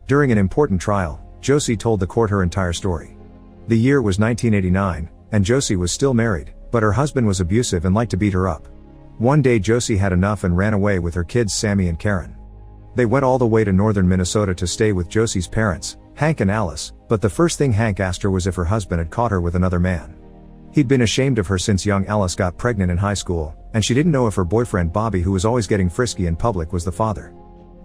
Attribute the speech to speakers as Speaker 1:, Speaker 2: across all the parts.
Speaker 1: During an important trial, Josie told the court her entire story. The year was 1989, and Josie was still married, but her husband was abusive and liked to beat her up. One day Josie had enough and ran away with her kids Sammy and Karen. They went all the way to northern Minnesota to stay with Josie's parents, Hank and Alice, but the first thing Hank asked her was if her husband had caught her with another man. He'd been ashamed of her since young Alice got pregnant in high school, and she didn't know if her boyfriend Bobby, who was always getting frisky in public, was the father.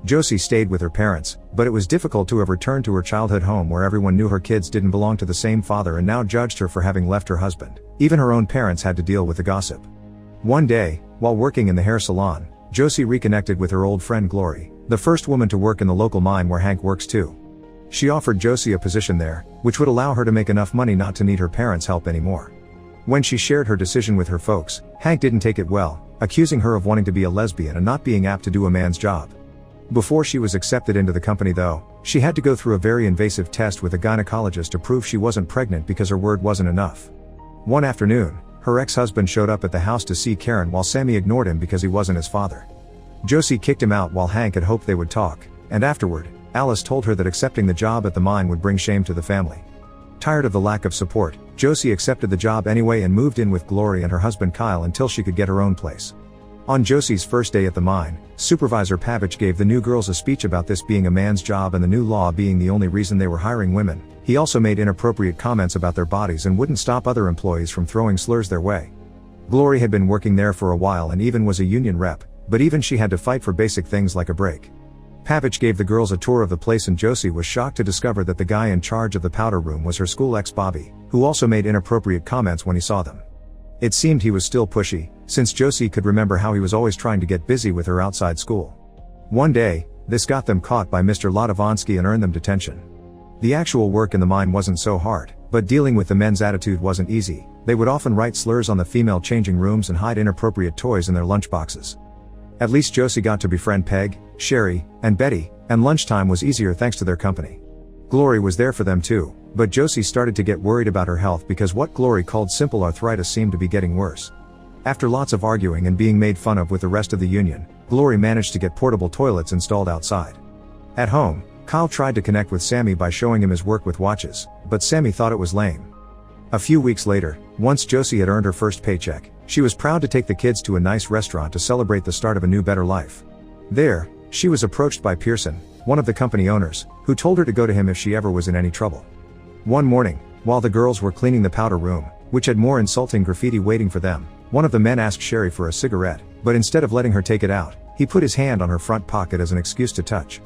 Speaker 1: Josie stayed with her parents, but it was difficult to have returned to her childhood home where everyone knew her kids didn't belong to the same father and now judged her for having left her husband. Even her own parents had to deal with the gossip. One day, while working in the hair salon, Josie reconnected with her old friend Glory, the first woman to work in the local mine where Hank works too. She offered Josie a position there, which would allow her to make enough money not to need her parents' help anymore. When she shared her decision with her folks, Hank didn't take it well, accusing her of wanting to be a lesbian and not being apt to do a man's job. Before she was accepted into the company though, she had to go through a very invasive test with a gynecologist to prove she wasn't pregnant because her word wasn't enough. One afternoon, her ex-husband showed up at the house to see Karen while Sammy ignored him because he wasn't his father. Josie kicked him out while Hank had hoped they would talk, and afterward, Alice told her that accepting the job at the mine would bring shame to the family. Tired of the lack of support, Josie accepted the job anyway and moved in with Glory and her husband Kyle until she could get her own place. On Josie's first day at the mine, Supervisor Pavich gave the new girls a speech about this being a man's job and the new law being the only reason they were hiring women. He also made inappropriate comments about their bodies and wouldn't stop other employees from throwing slurs their way. Glory had been working there for a while and even was a union rep, but even she had to fight for basic things like a break. Pavich gave the girls a tour of the place and Josie was shocked to discover that the guy in charge of the powder room was her school ex Bobby, who also made inappropriate comments when he saw them. It seemed he was still pushy, since Josie could remember how he was always trying to get busy with her outside school. One day, this got them caught by Mr. Latovansky and earned them detention. The actual work in the mine wasn't so hard, but dealing with the men's attitude wasn't easy. They would often write slurs on the female changing rooms and hide inappropriate toys in their lunchboxes. At least Josie got to befriend Peg, Sherry, and Betty, and lunchtime was easier thanks to their company. Glory was there for them too, but Josie started to get worried about her health because what Glory called simple arthritis seemed to be getting worse. After lots of arguing and being made fun of with the rest of the union, Glory managed to get portable toilets installed outside. At home, Kyle tried to connect with Sammy by showing him his work with watches, but Sammy thought it was lame. A few weeks later, once Josie had earned her first paycheck, she was proud to take the kids to a nice restaurant to celebrate the start of a new better life. There, she was approached by Pearson, one of the company owners, who told her to go to him if she ever was in any trouble. One morning, while the girls were cleaning the powder room, which had more insulting graffiti waiting for them, one of the men asked Sherry for a cigarette, but instead of letting her take it out, he put his hand on her front pocket as an excuse to touch.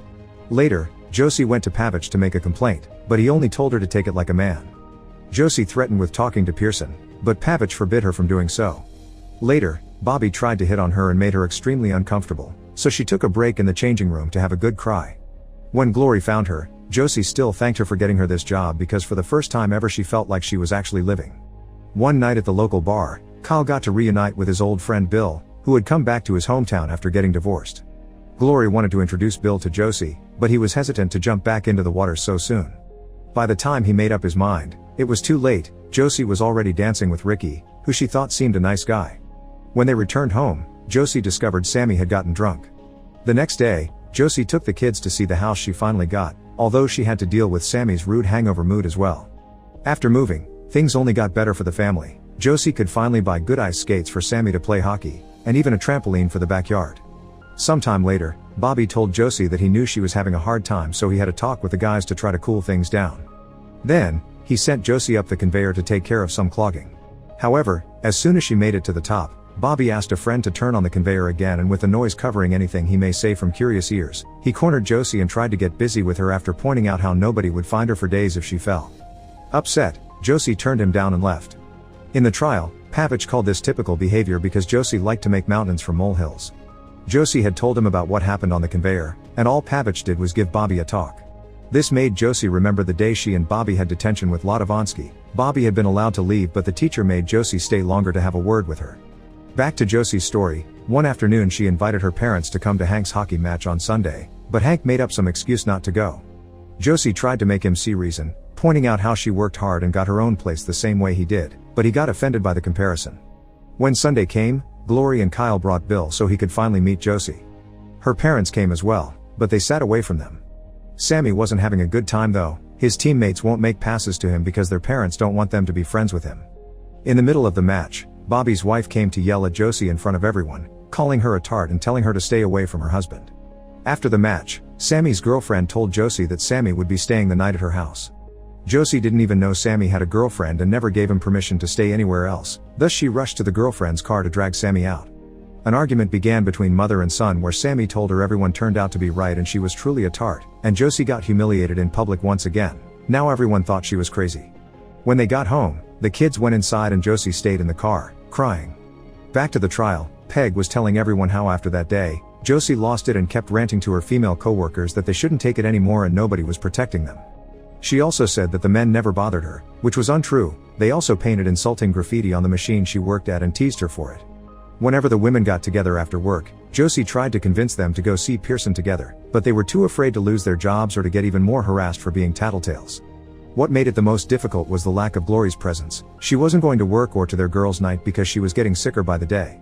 Speaker 1: Later, Josie went to Pavich to make a complaint, but he only told her to take it like a man. Josie threatened with talking to Pearson, but Pavich forbid her from doing so. Later, Bobby tried to hit on her and made her extremely uncomfortable, so she took a break in the changing room to have a good cry. When Glory found her, Josie still thanked her for getting her this job because for the first time ever she felt like she was actually living. One night at the local bar, Kyle got to reunite with his old friend Bill, who had come back to his hometown after getting divorced. Glory wanted to introduce Bill to Josie, but he was hesitant to jump back into the water so soon. By the time he made up his mind, it was too late. Josie was already dancing with Ricky, who she thought seemed a nice guy. When they returned home, Josie discovered Sammy had gotten drunk. The next day, Josie took the kids to see the house she finally got, although she had to deal with Sammy's rude hangover mood as well. After moving, things only got better for the family. Josie could finally buy good ice skates for Sammy to play hockey, and even a trampoline for the backyard. Sometime later, Bobby told Josie that he knew she was having a hard time, so he had a talk with the guys to try to cool things down. Then, he sent Josie up the conveyor to take care of some clogging. However, as soon as she made it to the top, Bobby asked a friend to turn on the conveyor again, and with the noise covering anything he may say from curious ears, he cornered Josie and tried to get busy with her after pointing out how nobody would find her for days if she fell. Upset, Josie turned him down and left. In the trial, Pavich called this typical behavior because Josie liked to make mountains from molehills. Josie had told him about what happened on the conveyor, and all Pavich did was give Bobby a talk. This made Josie remember the day she and Bobby had detention with Latovansky. Bobby had been allowed to leave, but the teacher made Josie stay longer to have a word with her. Back to Josie's story, one afternoon she invited her parents to come to Hank's hockey match on Sunday, but Hank made up some excuse not to go. Josie tried to make him see reason, pointing out how she worked hard and got her own place the same way he did, but he got offended by the comparison. When Sunday came, Glory and Kyle brought Bill so he could finally meet Josie. Her parents came as well, but they sat away from them. Sammy wasn't having a good time though. His teammates won't make passes to him because their parents don't want them to be friends with him. In the middle of the match, Bobby's wife came to yell at Josie in front of everyone, calling her a tart and telling her to stay away from her husband. After the match, Sammy's girlfriend told Josie that Sammy would be staying the night at her house. Josie didn't even know Sammy had a girlfriend and never gave him permission to stay anywhere else, thus she rushed to the girlfriend's car to drag Sammy out. An argument began between mother and son where Sammy told her everyone turned out to be right and she was truly a tart, and Josie got humiliated in public once again. Now everyone thought she was crazy. When they got home, the kids went inside and Josie stayed in the car, crying. Back to the trial, Peg was telling everyone how after that day, Josie lost it and kept ranting to her female coworkers that they shouldn't take it anymore and nobody was protecting them. She also said that the men never bothered her, which was untrue. They also painted insulting graffiti on the machine she worked at and teased her for it. Whenever the women got together after work, Josie tried to convince them to go see Pearson together, but they were too afraid to lose their jobs or to get even more harassed for being tattletales. What made it the most difficult was the lack of Glory's presence. She wasn't going to work or to their girls' night because she was getting sicker by the day.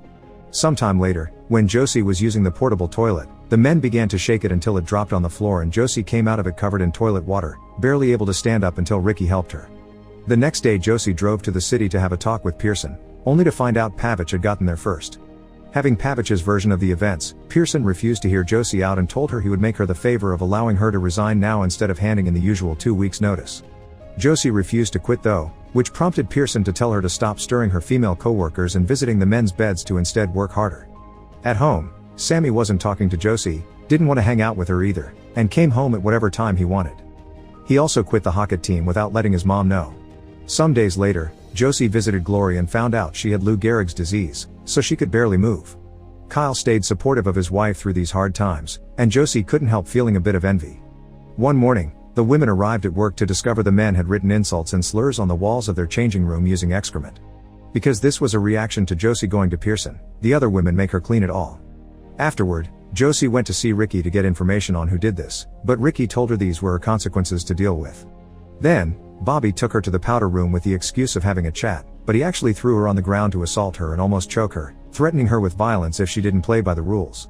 Speaker 1: Sometime later, when Josie was using the portable toilet, the men began to shake it until it dropped on the floor and Josie came out of it covered in toilet water, barely able to stand up until Ricky helped her. The next day Josie drove to the city to have a talk with Pearson, only to find out Pavich had gotten there first. Having Pavich's version of the events, Pearson refused to hear Josie out and told her he would make her the favor of allowing her to resign now instead of handing in the usual 2 weeks' notice. Josie refused to quit though, which prompted Pearson to tell her to stop stirring her female coworkers and visiting the men's beds to instead work harder. At home, Sammy wasn't talking to Josie, didn't want to hang out with her either, and came home at whatever time he wanted. He also quit the hockey team without letting his mom know. Some days later, Josie visited Glory and found out she had Lou Gehrig's disease, so she could barely move. Kyle stayed supportive of his wife through these hard times, and Josie couldn't help feeling a bit of envy. One morning, the women arrived at work to discover the men had written insults and slurs on the walls of their changing room using excrement. Because this was a reaction to Josie going to Pearson, the other women make her clean it all. Afterward, Josie went to see Ricky to get information on who did this, but Ricky told her these were her consequences to deal with. Then, Bobby took her to the powder room with the excuse of having a chat, but he actually threw her on the ground to assault her and almost choke her, threatening her with violence if she didn't play by the rules.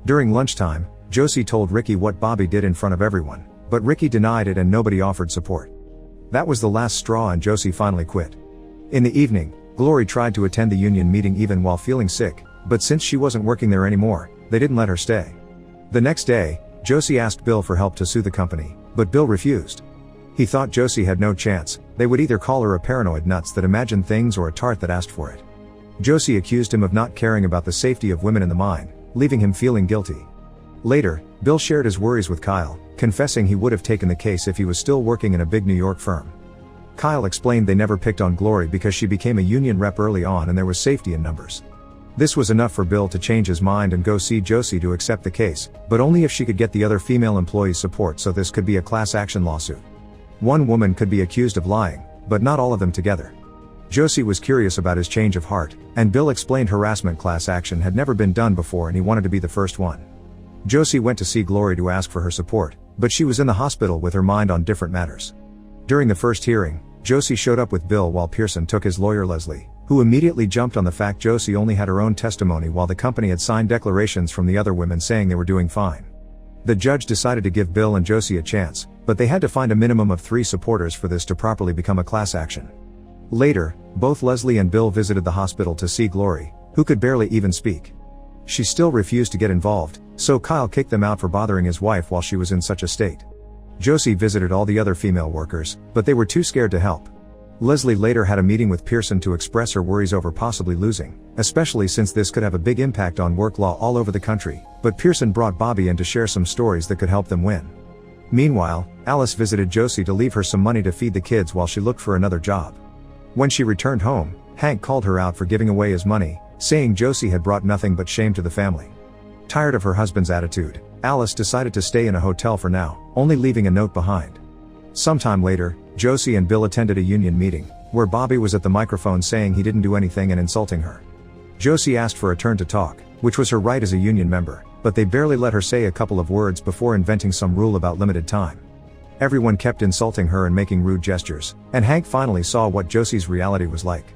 Speaker 1: During lunchtime, Josie told Ricky what Bobby did in front of everyone, but Ricky denied it and nobody offered support. That was the last straw and Josie finally quit. In the evening, Glory tried to attend the union meeting even while feeling sick, but since she wasn't working there anymore, they didn't let her stay. The next day, Josie asked Bill for help to sue the company, but Bill refused. He thought Josie had no chance, they would either call her a paranoid nuts that imagined things or a tart that asked for it. Josie accused him of not caring about the safety of women in the mine, leaving him feeling guilty. Later, Bill shared his worries with Kyle, confessing he would have taken the case if he was still working in a big New York firm. Kyle explained they never picked on Glory because she became a union rep early on and there was safety in numbers. This was enough for Bill to change his mind and go see Josie to accept the case, but only if she could get the other female employees' support so this could be a class action lawsuit. One woman could be accused of lying, but not all of them together. Josie was curious about his change of heart, and Bill explained harassment class action had never been done before and he wanted to be the first one. Josie went to see Glory to ask for her support, but she was in the hospital with her mind on different matters. During the first hearing, Josie showed up with Bill while Pearson took his lawyer Leslie, who immediately jumped on the fact Josie only had her own testimony while the company had signed declarations from the other women saying they were doing fine. The judge decided to give Bill and Josie a chance, but they had to find a minimum of 3 supporters for this to properly become a class action. Later, both Leslie and Bill visited the hospital to see Glory, who could barely even speak. She still refused to get involved, so Kyle kicked them out for bothering his wife while she was in such a state. Josie visited all the other female workers, but they were too scared to help. Leslie later had a meeting with Pearson to express her worries over possibly losing, especially since this could have a big impact on work law all over the country, but Pearson brought Bobby in to share some stories that could help them win. Meanwhile, Alice visited Josie to leave her some money to feed the kids while she looked for another job. When she returned home, Hank called her out for giving away his money, saying Josie had brought nothing but shame to the family. Tired of her husband's attitude, Alice decided to stay in a hotel for now, only leaving a note behind. Sometime later, Josie and Bill attended a union meeting, where Bobby was at the microphone saying he didn't do anything and insulting her. Josie asked for a turn to talk, which was her right as a union member, but they barely let her say a couple of words before inventing some rule about limited time. Everyone kept insulting her and making rude gestures, and Hank finally saw what Josie's reality was like.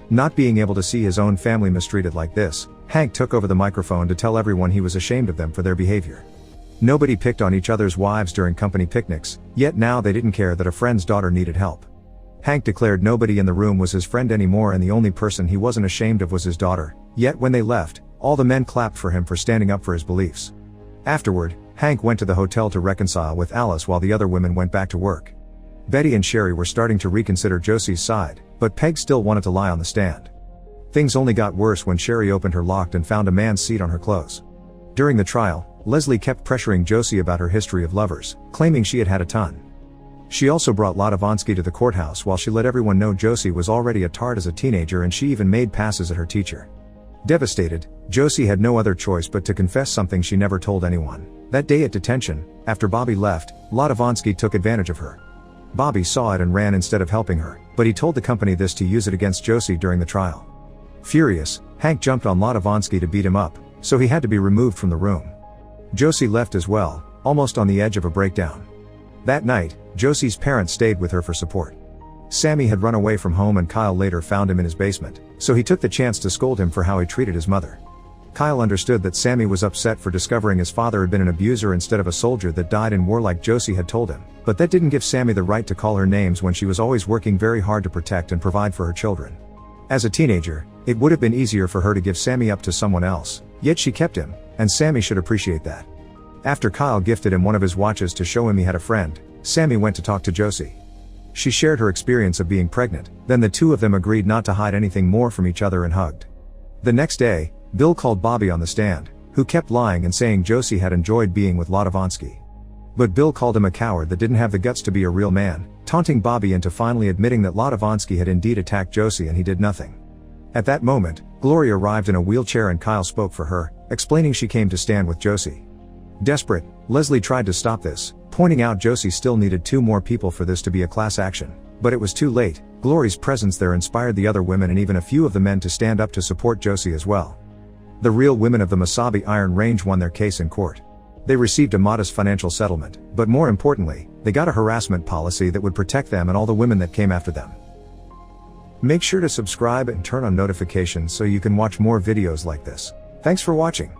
Speaker 1: Not being able to see his own family mistreated like this, Hank took over the microphone to tell everyone he was ashamed of them for their behavior. Nobody picked on each other's wives during company picnics, yet now they didn't care that a friend's daughter needed help. Hank declared nobody in the room was his friend anymore, and the only person he wasn't ashamed of was his daughter, yet when they left, all the men clapped for him for standing up for his beliefs. Afterward, Hank went to the hotel to reconcile with Alice while the other women went back to work. Betty and Sherry were starting to reconsider Josie's side, but Peg still wanted to lie on the stand. Things only got worse when Sherry opened her locker and found a man's seat on her clothes. During the trial, Leslie kept pressuring Josie about her history of lovers, claiming she had had a ton. She also brought Latavansky to the courthouse while she let everyone know Josie was already a tart as a teenager, and she even made passes at her teacher. Devastated, Josie had no other choice but to confess something she never told anyone. That day at detention, after Bobby left, Latavansky took advantage of her. Bobby saw it and ran instead of helping her, but he told the company this to use it against Josie during the trial. Furious, Hank jumped on Latavansky to beat him up, so he had to be removed from the room. Josie left as well, almost on the edge of a breakdown. That night, Josie's parents stayed with her for support. Sammy had run away from home and Kyle later found him in his basement, so he took the chance to scold him for how he treated his mother. Kyle understood that Sammy was upset for discovering his father had been an abuser instead of a soldier that died in war like Josie had told him, but that didn't give Sammy the right to call her names when she was always working very hard to protect and provide for her children. As a teenager, it would have been easier for her to give Sammy up to someone else, yet she kept him, and Sammy should appreciate that. After Kyle gifted him one of his watches to show him he had a friend, Sammy went to talk to Josie. She shared her experience of being pregnant, then the two of them agreed not to hide anything more from each other and hugged. The next day, Bill called Bobby on the stand, who kept lying and saying Josie had enjoyed being with Latavansky. But Bill called him a coward that didn't have the guts to be a real man, taunting Bobby into finally admitting that Latavansky had indeed attacked Josie and he did nothing. At that moment, Gloria arrived in a wheelchair and Kyle spoke for her, explaining she came to stand with Josie. Desperate, Leslie tried to stop this, pointing out Josie still needed 2 more people for this to be a class action, but it was too late. Glory's presence there inspired the other women and even a few of the men to stand up to support Josie as well. The real women of the Mesabi Iron Range won their case in court. They received a modest financial settlement, but more importantly, they got a harassment policy that would protect them and all the women that came after them. Make sure to subscribe and turn on notifications so you can watch more videos like this. Thanks for watching.